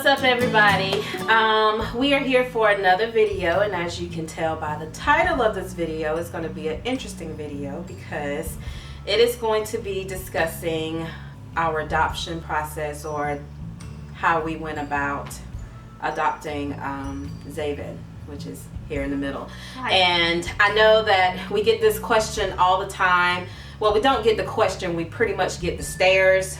What's up, everybody? We are here for another video, and as you can tell by the title of this video, it's going to be an interesting video because it is going to be discussing our adoption process, or how we went about adopting Zaven, which is here in the middle. Hi. And I know that we get this question all the time. Well, we don't get the question, we pretty much get the stares.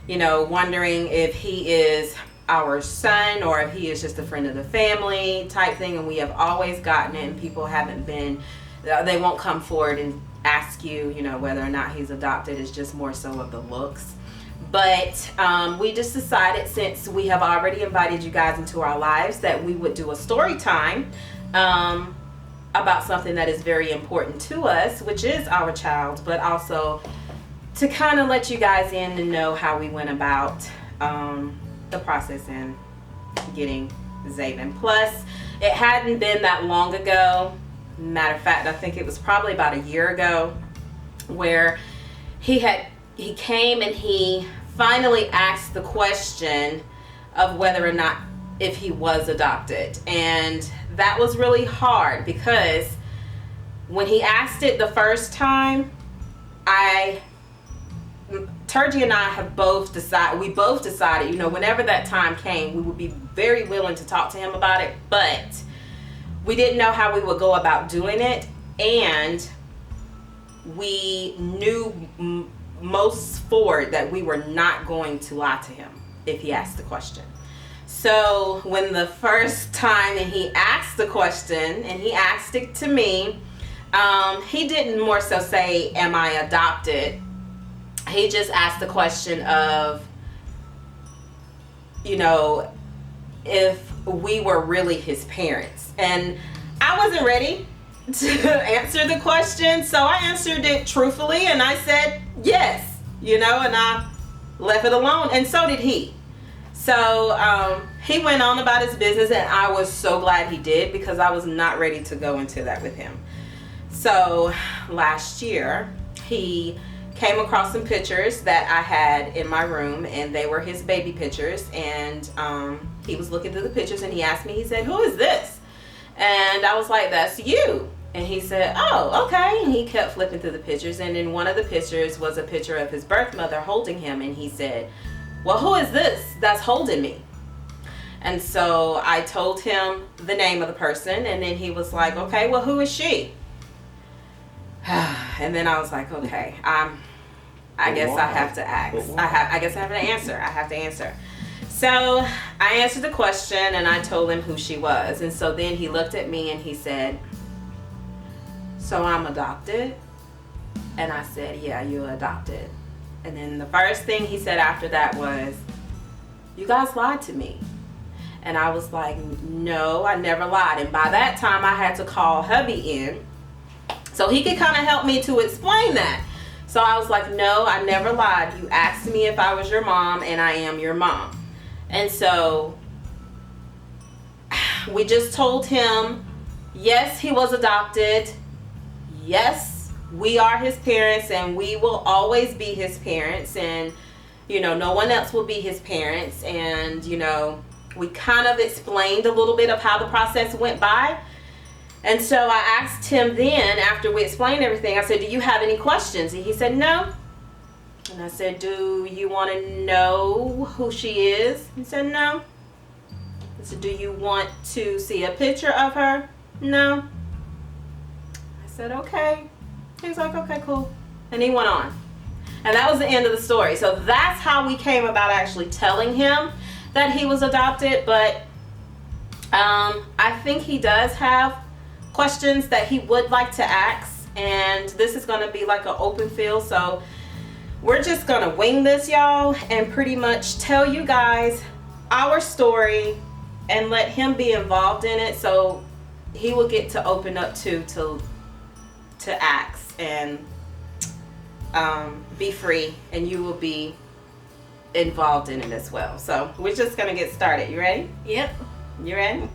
You know, wondering if he is our son or if he is just a friend of the family type thing. And we have always gotten it, and people haven't been, they won't come forward and ask you, you know, whether or not he's adopted. It's just more so of the looks. But we just decided, since we have already invited you guys into our lives, that we would do a story time about something that is very important to us, which is our child, but also to kind of let you guys in and know how we went about the process in getting Zaven. Plus, it hadn't been that long ago. Matter of fact, I think it was probably about a year ago where he came and he finally asked the question of whether or not if he was adopted. And that was really hard because when he asked it the first time, Turgy and I have both decided, you know, whenever that time came, we would be very willing to talk to him about it, but we didn't know how we would go about doing it, and we knew most forward that we were not going to lie to him if he asked the question. So when the first time and he asked the question, and he asked it to me, he didn't more so say, am I adopted? He just asked the question of, you know, if we were really his parents. And I wasn't ready to answer the question, so I answered it truthfully, and I said yes, you know, and I left it alone, and so did he. So he went on about his business, and I was so glad he did, because I was not ready to go into that with him. So last year, he came across some pictures that I had in my room, and they were his baby pictures, and he was looking through the pictures, and he asked me, he said, who is this? And I was like, that's you. And he said, oh, okay. And he kept flipping through the pictures, and in one of the pictures was a picture of his birth mother holding him, and he said, well, who is this that's holding me? And so I told him the name of the person, and then he was like, okay, well, who is she? And then I was like, okay, I guess I have to ask. I guess I have to answer. I have to answer. So I answered the question, and I told him who she was. And so then he looked at me and he said, so I'm adopted? And I said, yeah, you're adopted. And then the first thing he said after that was, you guys lied to me. And I was like, no, I never lied. And by that time, I had to call hubby in so he could kind of help me to explain that. So I was like, no, I never lied. You asked me if I was your mom, and I am your mom. And so we just told him, yes, he was adopted. Yes, we are his parents, and we will always be his parents. And, you know, no one else will be his parents. And, you know, we kind of explained a little bit of how the process went by. And so I asked him then, after we explained everything, I said, do you have any questions? And he said, no. And I said, do you want to know who she is? He said, no. I said, do you want to see a picture of her? No. I said, okay. He was like, okay, cool. And he went on. And that was the end of the story. So that's how we came about actually telling him that he was adopted. But I think he does have questions that he would like to ask, and this is going to be like an open field, so we're just going to wing this, y'all, and pretty much tell you guys our story and let him be involved in it, so he will get to open up to ask and be free, and you will be involved in it as well. So we're just going to get started. You ready? Yep. You ready?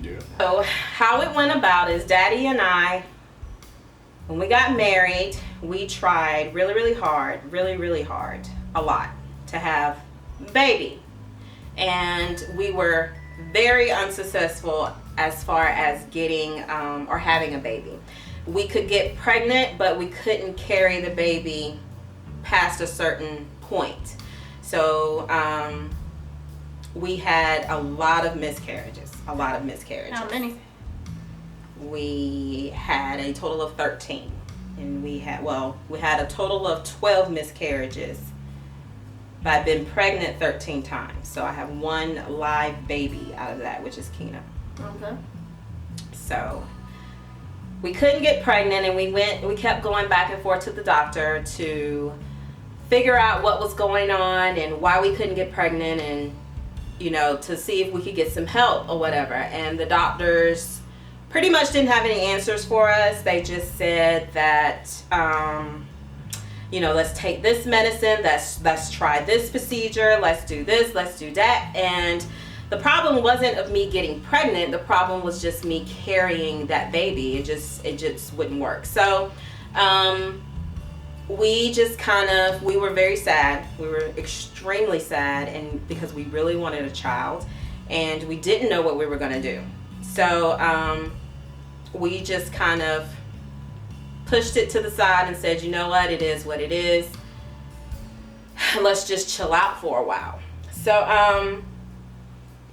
Yeah. So how it went about is Daddy and I, when we got married, we tried really hard, a lot, to have a baby. and we were very unsuccessful as far as getting or having a baby. We could get pregnant, but we couldn't carry the baby past a certain point. So we had a lot of miscarriages. How many? We had a total of 13. And we had a total of 12 miscarriages. But I've been pregnant 13 times. So I have one live baby out of that, which is Keena. Okay. So we couldn't get pregnant, and we kept going back and forth to the doctor to figure out what was going on and why we couldn't get pregnant, and to see if we could get some help or whatever. And the doctors pretty much didn't have any answers for us. They just said that let's take this medicine, let's try this procedure, let's do this, let's do that. And the problem wasn't of me getting pregnant. The problem was just me carrying that baby. It just wouldn't work. So we were very sad. We were extremely sad, and because we really wanted a child, and we didn't know what we were going to do. So we just kind of pushed it to the side and said, you know what, it is what it is. Let's just chill out for a while. So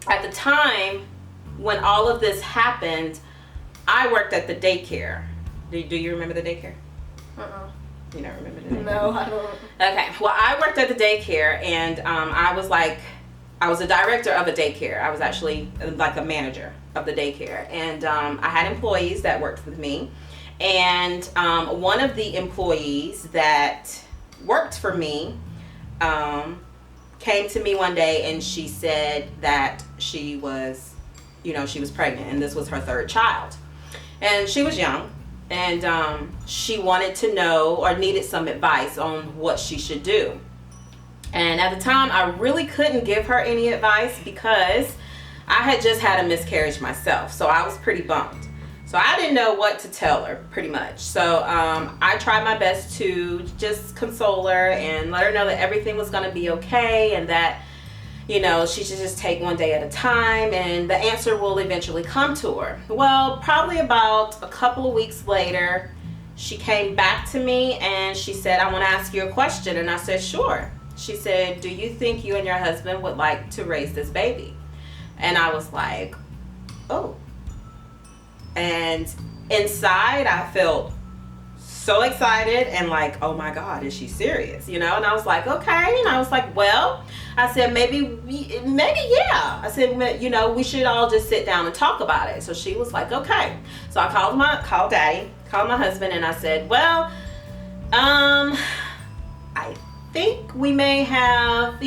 at the time when all of this happened, I worked at the daycare. Do you remember the daycare? You don't remember the daycare? No, I don't. Okay. Well, I worked at the daycare, and I was a director of a daycare. I was actually like a manager of the daycare, and I had employees that worked with me. And one of the employees that worked for me came to me one day, and she said that she was pregnant, and this was her third child. And she was young, and she wanted to know or needed some advice on what she should do. And at the time, I really couldn't give her any advice because I had just had a miscarriage myself, so I was pretty bummed. So I didn't know what to tell her, pretty much. So I tried my best to just console her and let her know that everything was going to be okay, and that, she should just take one day at a time, and the answer will eventually come to her. Well, probably about a couple of weeks later, she came back to me and she said, I want to ask you a question. And I said, sure. She said, do you think you and your husband would like to raise this baby? And I was like, oh. And inside, I felt so excited and like, oh my God, is she serious? And I was like, okay. And I was like, well, I said, maybe yeah. I said, we should all just sit down and talk about it. So she was like, okay. So I called my husband, and I said, well, I think we may have,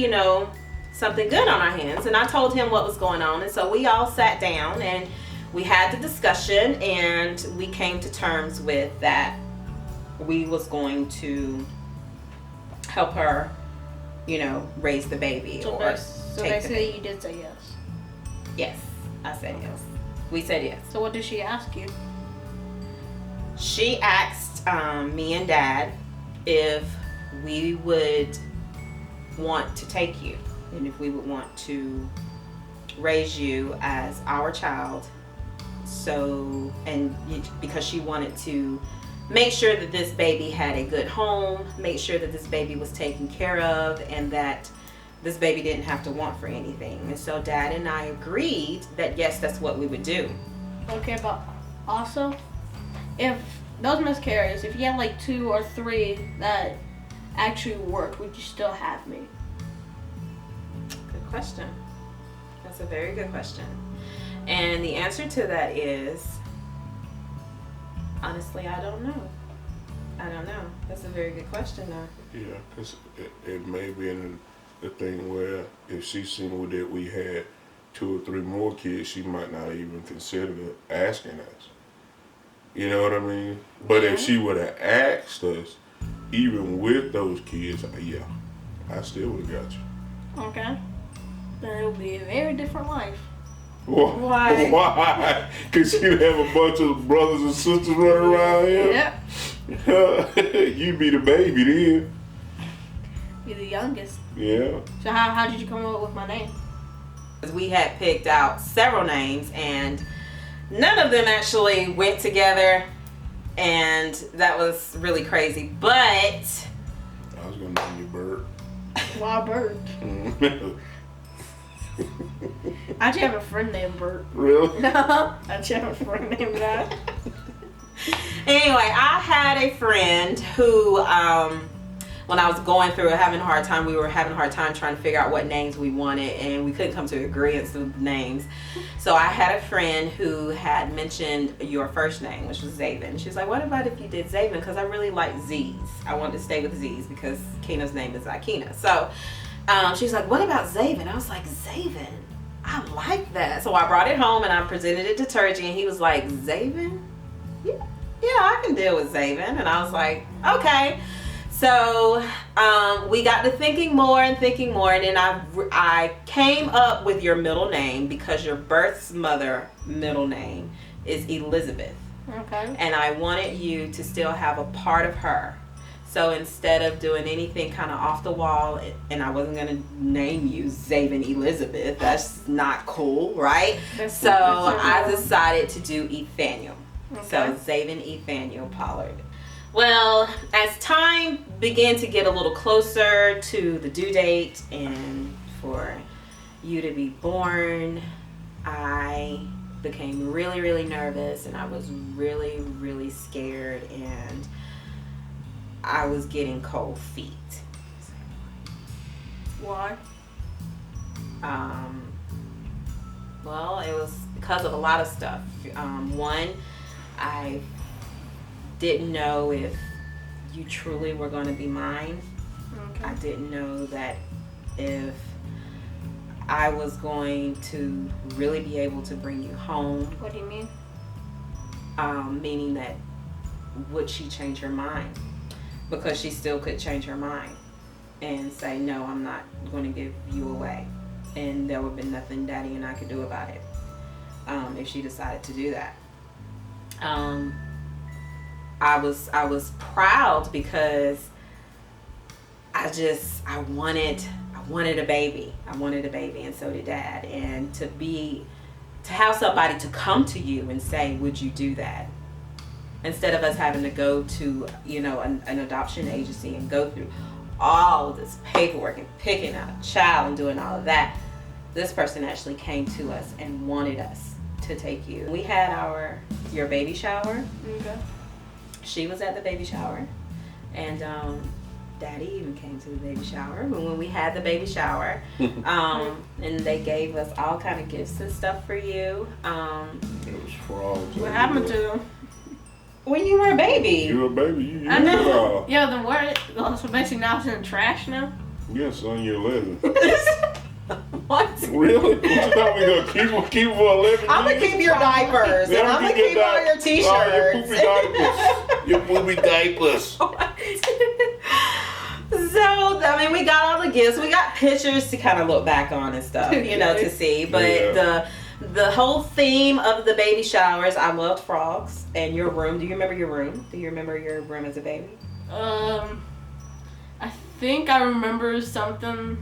something good on our hands. And I told him what was going on. And so we all sat down and we had the discussion, and we came to terms with that we was going to help her, raise the baby. So basically you did say yes. Yes, I said yes. We said yes. So what did she ask you? She asked me and Dad if we would want to take you, and if we would want to raise you as our child. So, because she wanted to make sure that this baby had a good home, make sure that this baby was taken care of, and that this baby didn't have to want for anything. And so Dad and I agreed that yes, that's what we would do. Okay, but also, if those miscarriages, if you had like 2 or 3 that actually worked, would you still have me? Good question. That's a very good question. And the answer to that is, honestly, I don't know. That's a very good question, though. Yeah, because it may be in the thing where if she seen that we had 2 or 3 more kids, she might not even consider asking us. You know what I mean? But if she would have asked us, even with those kids, yeah, I still would have got you. Okay. Then it would be a very different life. Why? Why? Because you have a bunch of brothers and sisters running around here? Yep. You'd be the baby then. Be the youngest. Yeah. So how did you come up with my name? We had picked out several names and none of them actually went together, and that was really crazy. But I was gonna name you Bert. Why Bert? I actually have a friend named Bert. Really? No, I actually have a friend named that. anyway, I had a friend who, when I was going through having a hard time, we were having a hard time trying to figure out what names we wanted, and we couldn't come to agreement with names. So I had a friend who had mentioned your first name, which was Zaven. She's like, what about if you did Zaven? Because I really like Z's. I wanted to stay with Z's because Kina's name is Akina. So she's like, what about Zaven? I was like, Zaven? I like that. So I brought it home and I presented it to Turgey, and he was like, Zaven? Yeah, I can deal with Zaven. And I was like, okay. So we got to thinking more, and then I came up with your middle name because your birth mother middle name is Elizabeth. Okay. And I wanted you to still have a part of her. So instead of doing anything kind of off the wall, and I wasn't going to name you Zaven Elizabeth, that's not cool, right? So I decided to do Ethaniel. Okay. So Zaven Ethaniel Pollard. Well, as time began to get a little closer to the due date and for you to be born, I became really, really nervous, and I was really, really scared, and I was getting cold feet. Why? Well, it was because of a lot of stuff. One, I didn't know if you truly were going to be mine. Okay. I didn't know that if I was going to really be able to bring you home. What do you mean? Meaning that would she change her mind? Because she still could change her mind and say, no, I'm not going to give you away. And there would have been nothing Daddy and I could do about it if she decided to do that. I was proud because I wanted a baby. I wanted a baby, and so did Dad. And to have somebody to come to you and say, would you do that? Instead of us having to go to, an adoption agency and go through all of this paperwork and picking out a child and doing all of that, this person actually came to us and wanted us to take you. We had your baby shower. Okay. She was at the baby shower, and Daddy even came to the baby shower. When we had the baby shower, and they gave us all kind of gifts and stuff for you. It was frogs. What happened to them? When you were a baby. You were a baby. You I used it know. all. Yeah, then what? So basically now it's in the trash now? Yes, on your 11. What? Really? What you thought we gonna keep them for 11 I'm gonna years? keep your diapers, and I'm gonna keep all your t-shirts. Your poopy diapers. So, we got all the gifts. We got pictures to kind of look back on and stuff, to see. But the whole theme of the baby showers, I loved frogs. And your room. Do you remember your room? Do you remember your room as a baby? I think I remember something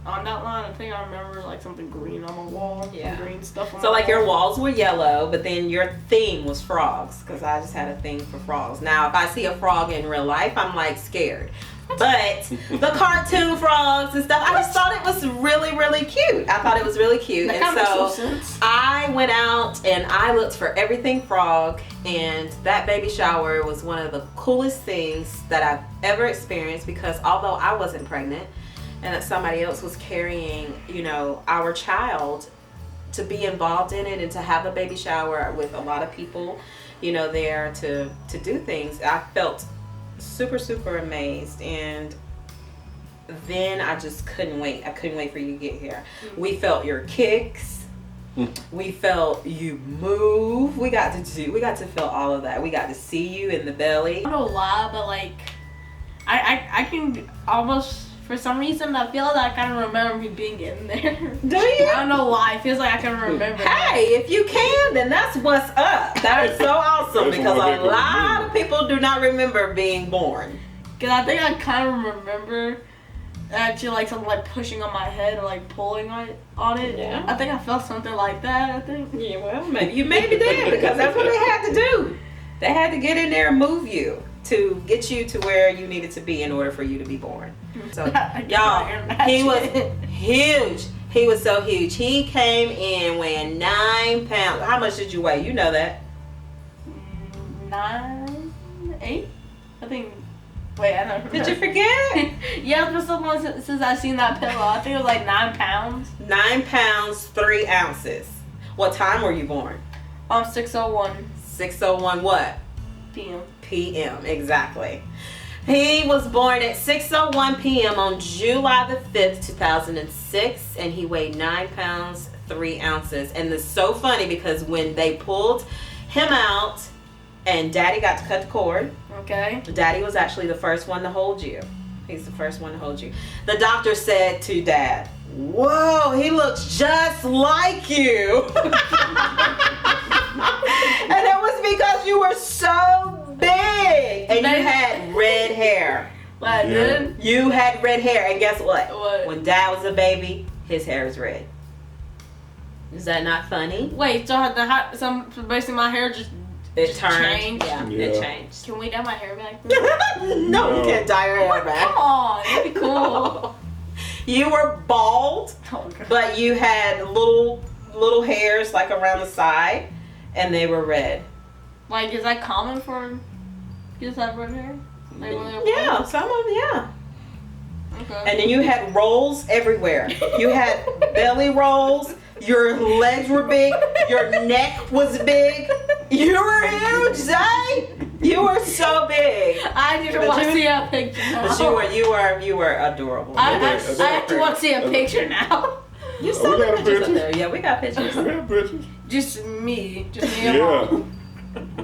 on that line. I think I remember like something green on the wall. Yeah. Green stuff on So the like wall. your walls were yellow, but then your theme was frogs, because I just had a thing for frogs. Now, if I see a frog in real life, I'm like scared. But the cartoon frogs and stuff, I just thought it was really, really cute. I thought it was really cute. That And kinda so makes some sense. I went out and I looked for everything frog, and that baby shower was one of the coolest things that I've ever experienced, because although I wasn't pregnant and that somebody else was carrying, our child, to be involved in it and to have a baby shower with a lot of people, there to do things, I felt super, super amazed. And then I just couldn't wait. I couldn't wait for you to get here. We felt your kicks. We felt you move. We got to feel all of that. We got to see you in the belly. I don't know why, but like, I can almost, for some reason, I feel like I kind of remember me being in there. Do you? I don't know why. It feels like I can remember. Hey, if you can, then that's what's up. That is so awesome, That's because one a heck of a lot memory. of people do not remember being born. Because I think I kind of remember actually like something like pushing on my head or like pulling on it. Yeah. I think I felt something like that. I think. Yeah, well, maybe you maybe did because that's what they had to do. They had to get in there and move you to get you to where you needed to be in order for you to be born. So, y'all, he was huge. He was so huge. He came in weighing 9 pounds. How much did you weigh? You know that. 9, 8. I think. Wait, I don't remember. Did you forget? Yeah, it's been so long since I seen that pillow. I think it was like 9 pounds. 9 pounds, 3 ounces. What time were you born? 6:01 6:01 what? p.m. p.m. Exactly. He was born at 6:01 p.m. on July the 5th, 2006, and he weighed 9 pounds, 3 ounces. And it's so funny because when they pulled him out and Daddy got to cut the cord, Okay. Daddy was actually the first one to hold you. He's the first one to hold you. The doctor said to Dad, "Whoa, he looks just like you." And it was because you were so big and you had red hair. What I did? You had red hair, and guess what? What? When Dad was a baby, his hair is red. Is that not funny? Wait, so basically my hair just It turned. changed? Yeah, Yeah. it changed. Can we dye my hair back? No, No. you can't dye your hair back. Come on, that'd be cool. You were bald, Oh, God. but you had little hairs like around the side, and they were red. Like, is that common for kids that have red hair? Like, when they're Yeah, born? some of them, yeah. Okay. And then you had rolls everywhere. You had belly rolls. Your legs were big. Your neck was big. You were huge, Zay. You were so big. I just But want to you- see a picture now. But you were adorable. I Okay, actually want to see a picture now. You saw We the got a pictures up picture? there. Yeah, we got pictures. I got pictures. Just me and Yeah. Mom.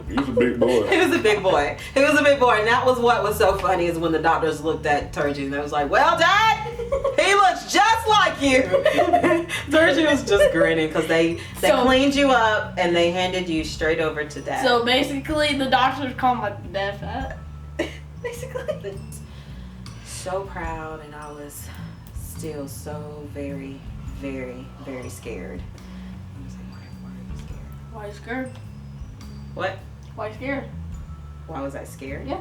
He's a big boy. He was a big boy. He was a big boy, and that was what was so funny is when the doctors looked at Turgid and they was like, "Well, Dad, he looks just like you." Turgid was just grinning because they So- cleaned you up and they handed you straight over to Dad. So basically, the doctors call my dad fat. basically, so proud, and I was still so very, very, very scared. I was like, why are you scared? Why are you scared? What? Why are you scared? Why was I scared? Yeah.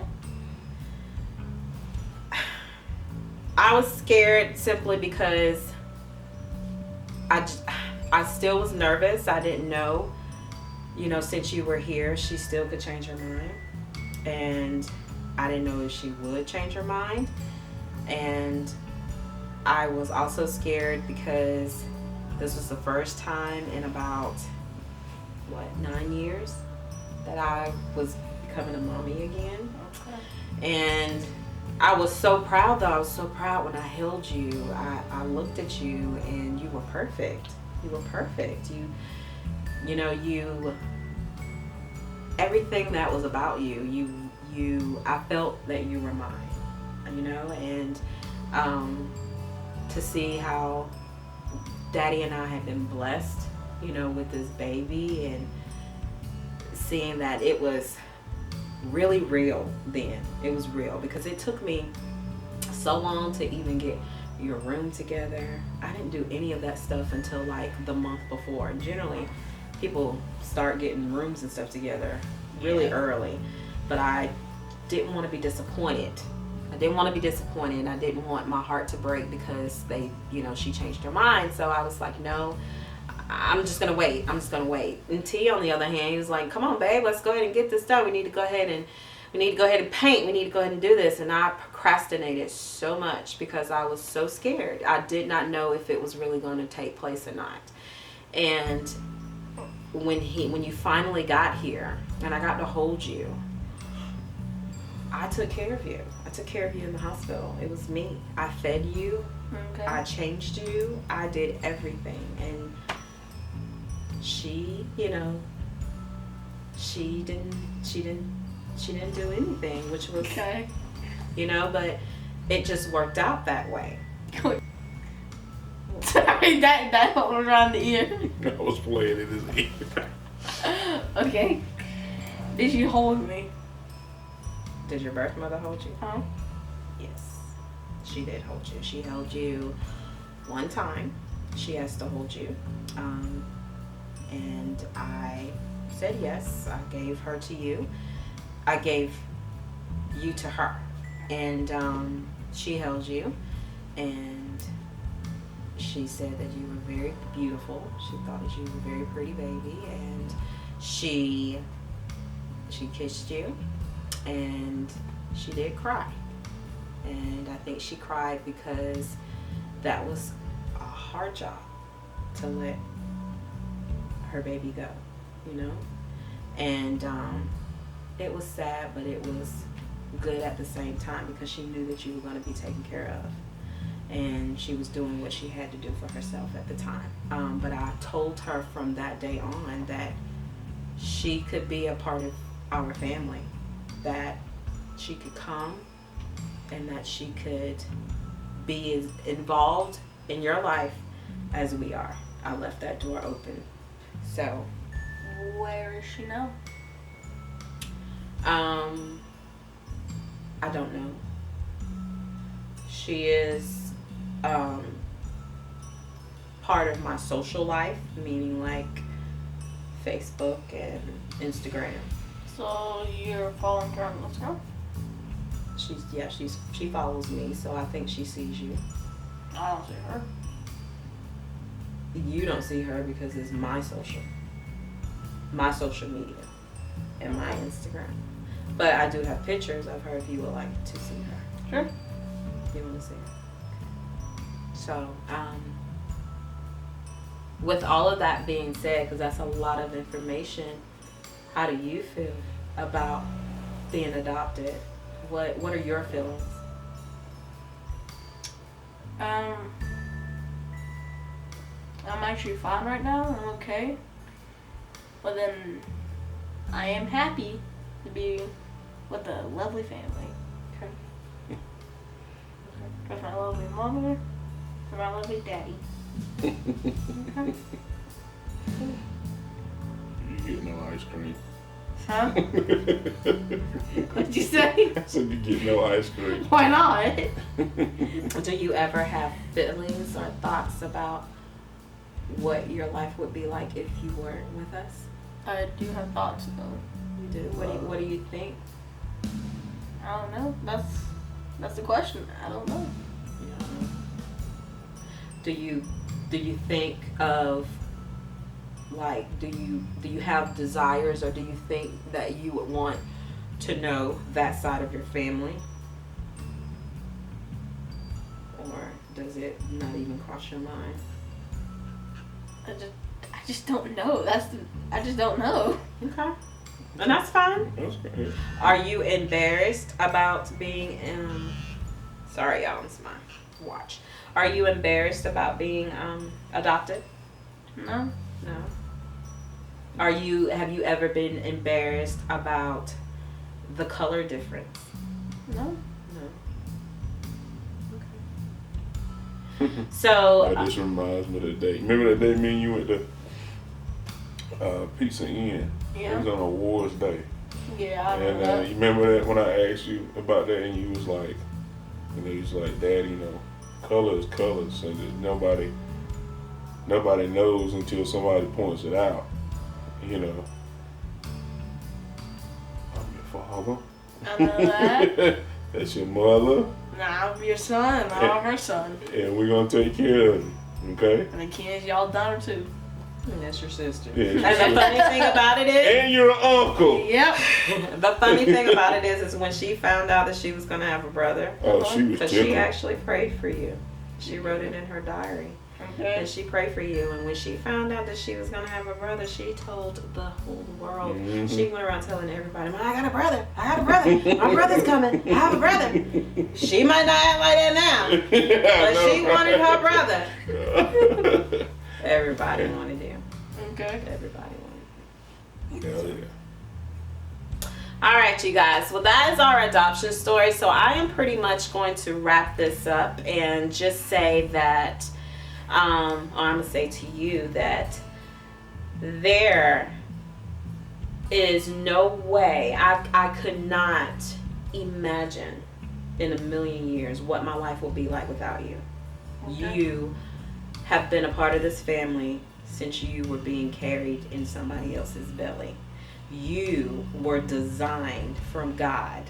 I was scared simply because I still was nervous. I didn't know, since you were here, she still could change her mind. And I didn't know if she would change her mind. And I was also scared because this was the first time in about, 9 years that I was becoming a mommy again. Okay. And I was so proud though. I was so proud when I held you. I looked at you and you were perfect. You were perfect. Everything that was about you, I felt that you were mine, and to see how Daddy and I had been blessed, with this baby, and seeing that it was really real then. It was real because it took me so long to even get your room together. I didn't do any of that stuff until like the month before. Generally, people start getting rooms and stuff together really early, but I didn't want to be disappointed. I didn't want to be disappointed, and I didn't want my heart to break because she changed her mind. So I was like, no, I'm just gonna wait. And T, on the other hand, he was like, come on, babe, let's go ahead and get this done. We need to go ahead and paint. We need to go ahead and do this. And I procrastinated so much because I was so scared. I did not know if it was really going to take place or not. And when you finally got here and I got to hold you, I took care of you. I took care of you in the hospital. It was me. I fed you. Okay. I changed you. I did everything. And she didn't do anything, which was, Okay. but it just worked out that way. Sorry, that went around the ear. I was playing in his ear. Okay. Did you hold me? Did your birth mother hold you? Huh? Yes. She did hold you. She held you one time. She asked to hold you. And I said yes. I gave her to you. I gave you to her. And she held you. And she said that you were very beautiful. She thought that you were a very pretty baby. And she kissed you. And she did cry. And I think she cried because that was a hard job to let her baby go, you know? And it was sad, but it was good at the same time because she knew that you were going to be taken care of. And she was doing what she had to do for herself at the time. But I told her from that day on that she could be a part of our family, that she could come and that she could be as involved in your life as we are. I left that door open. So, Where is she now? I don't know. She is part of my social life, meaning like Facebook and Instagram. So you're following her on Instagram? She follows me, so I think she sees you. I don't see her. You don't see her because it's my social media and my Instagram. But I do have pictures of her if you would like to see her. Sure. If you want to see her. So, with all of that being said, because that's a lot of information, how do you feel about being adopted? What are your feelings? I'm actually fine right now. I'm okay. But then I am happy to be with a lovely family. Okay. With my lovely mama and my lovely daddy. Okay. You get no ice cream. Huh? What'd you say? I said you get no ice cream. Why not? Do you ever have feelings or thoughts about what your life would be like if you weren't with us? I do have thoughts though. You do? What do you think? I don't know. That's the question. I don't know. Do you think of, like, do you have desires, or do you think that you would want to know that side of your family? Or does it not even cross your mind? I just don't know. I just don't know. Okay. And that's fine. That's great. Are you embarrassed about being sorry y'all, it's my watch. Are you embarrassed about being adopted? No. No. Have you ever been embarrassed about the color difference? No. No. Okay. So That just reminds me of the day. Remember that day me and you went to Pizza Inn? It Yeah. was on Awards Day. Yeah, I And remember that. you remember that when I asked you about that, and you was like, Daddy, color is color, so that nobody knows until somebody points it out. I'm your father. I know that. That's your mother, Nah, I'm your son, and I'm her son. and we're gonna take care of you. Okay? And the kids, y'all daughter too. that's your sister. Yeah. And the funny thing about it is, And your uncle. Yep. the funny thing about it is when she found out that she was gonna have a brother, Oh, she was because tickled. she actually prayed for you. She wrote it in her diary. Okay. And she prayed for you, and when she found out that she was gonna have a brother, she told the whole world. Mhm. She went around telling everybody, "I got a brother. I got a brother. My brother's coming. I have a brother." She might not act like that now, but she wanted her brother. Everybody wanted him. Okay. Everybody wanted him. Hell yeah. All right, you guys. Well, that is our adoption story. So I am pretty much going to wrap this up and just say that, or I'm going to say to you that there is no way, I could not imagine in a million years what my life will be like without you. Okay. You have been a part of this family since you were being carried in somebody else's belly. You were designed from God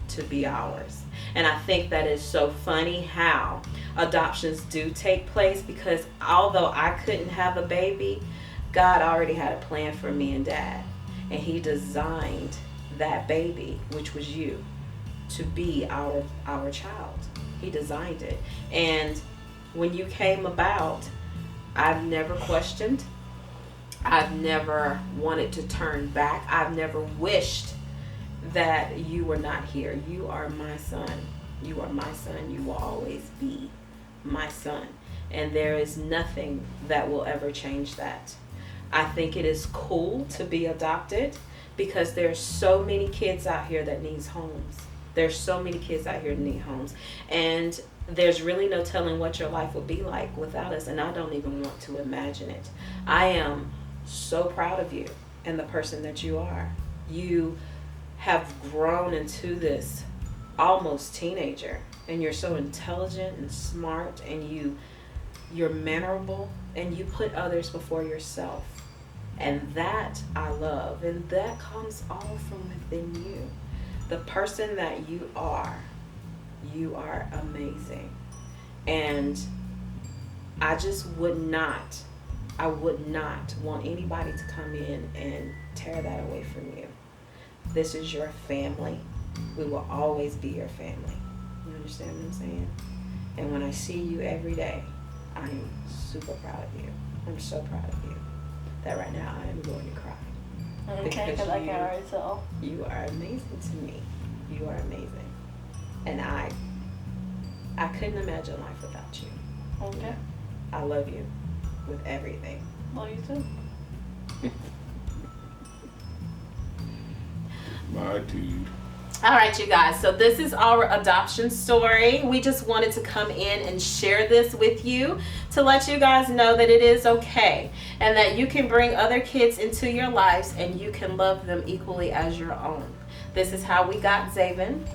to be ours. And I think that is so funny how adoptions do take place, because although I couldn't have a baby, God already had a plan for me and Dad. And he designed that baby, which was you, to be our child. He designed it. And when you came about, I've never questioned. I've never wanted to turn back. I've never wished that you were not here. You are my son. You are my son. You will always be my son. And there is nothing that will ever change that. I think it is cool to be adopted because there's so many kids out here that needs homes. There's so many kids out here that need homes. And there's really no telling what your life would be like without us. And I don't even want to imagine it. I am so proud of you and the person that you are. You have grown into this almost teenager, and you're so intelligent and smart, and you're memorable, and you put others before yourself. And that I love, and that comes all from within you. The person that you are amazing. And I would not want anybody to come in and tear that away from you. This is your family. We will always be your family. You understand what I'm saying? And when I see you every day, I am super proud of you. I'm so proud of you that right now I am going to cry. Okay, because I can already tell. You are amazing to me. You are amazing. And I couldn't imagine life without you. Okay. I love you with everything. Love you too. My dude. All right, you guys. So this is our adoption story. We just wanted to come in and share this with you to let you guys know that it is okay and that you can bring other kids into your lives and you can love them equally as your own. This is how we got Zaven.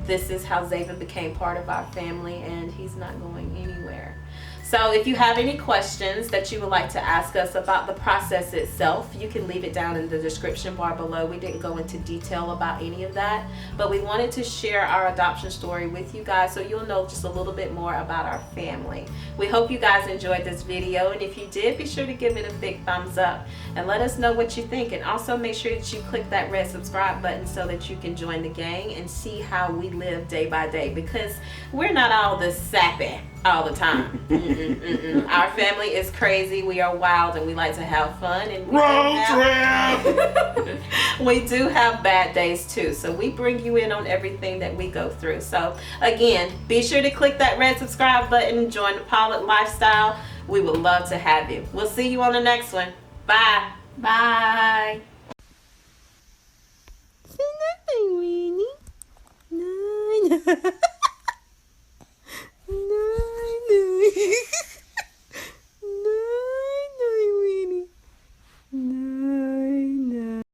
This is how Zaven became part of our family, and he's not going anywhere. So if you have any questions that you would like to ask us about the process itself, you can leave it down in the description bar below. We didn't go into detail about any of that, but we wanted to share our adoption story with you guys so you'll know just a little bit more about our family. We hope you guys enjoyed this video, and if you did, be sure to give it a big thumbs up and let us know what you think. And also make sure that you click that red subscribe button so that you can join the gang and see how we live day by day, because we're not all this sappy all the time. Our family is crazy. We are wild, and we like to have fun. And we do have bad days too. So we bring you in on everything that we go through. So again, be sure to click that red subscribe button and join the Pilot Lifestyle. We would love to have you. We'll see you on the next one. Bye. Bye. Say nothing,